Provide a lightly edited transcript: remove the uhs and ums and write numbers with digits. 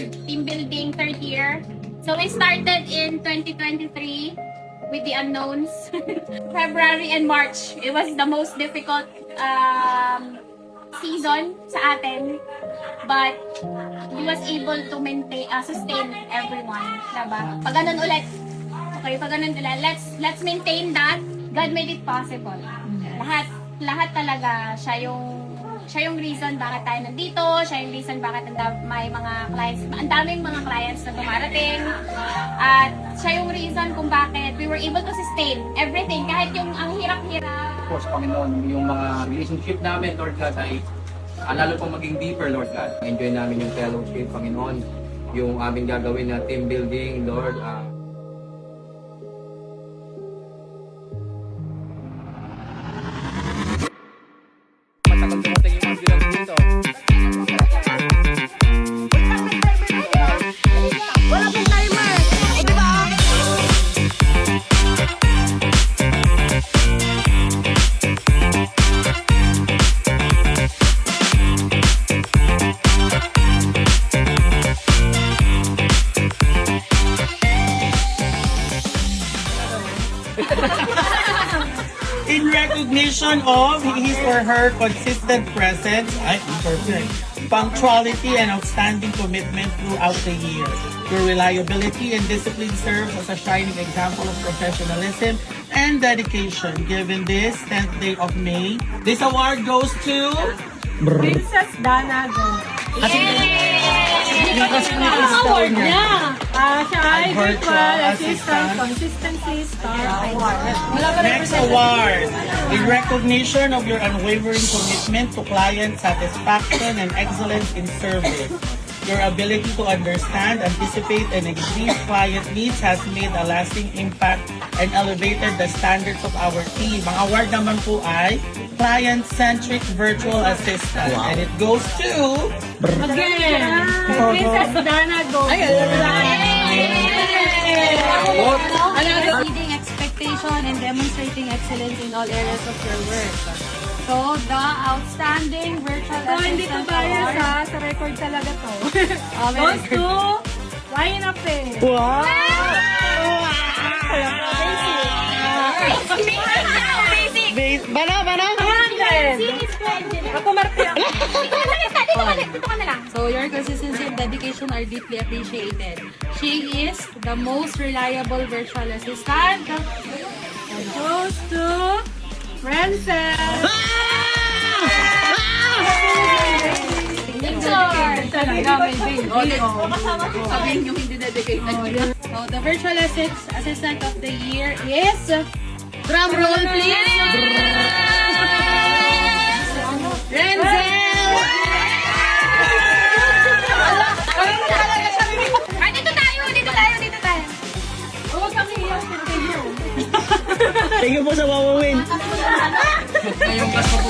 team building third year. So we started in 2023 with the unknowns. February and March, it was the most difficult season sa atin. But we was able to maintain, sustain everyone. Diba? Pag ganun ulit, okay, pag ganun ulit, let's maintain that. God made it possible. Lahat talaga siya yung reason bakit tayo nandito, siya yung reason bakit may mga clients, ang daming mga clients na dumarating, at siya yung reason kung bakit we were able to sustain everything, kahit yung ang hirap-hirap. Of course, Panginoon, yung mga relationship namin, Lord God, ay lalo pang maging deeper, Lord God. Enjoy namin yung fellowship, Panginoon, yung aming gagawin na team building, Lord. Matagal dumating yung ambulance dito. Wala pong timer! O, diba? In recognition of his or her consistent presence, punctuality and outstanding commitment throughout the year. Your reliability and discipline serves as a shining example of professionalism and dedication. Given this 10th day of May, this award goes to Princess Dana Go. Ang award niya. Siya ay Virtual Assistant Consistency Star Award. Next award, in recognition of your unwavering commitment to client satisfaction and excellence in service. Your ability to understand, anticipate, and exceed client needs has made a lasting impact and elevated the standards of our team. Ang award naman po ay Client-Centric Virtual Assistant. Wow. And it goes to... Again, Princess Dana Go. Exceeding expectation and demonstrating excellence in all areas of your work. So, the outstanding virtual So, hindi ko assistant bias award. ha. Sa record talaga to. Very Goes good. to Ryan Ape. Wow! Bana! Ako Marti ako. Dito ka na lang. So, your consistency and dedication are deeply appreciated. She is the most reliable virtual assistant. Goes to Princess. Talaga, may baby. Sabihin yung hindi dedicated. So, the virtual assistant of the year is... Drum roll, please! Renzel! Dito tayo. Huwag kang iiyak. Thank you po sa Wawa Win. Shoot na yung gas mo po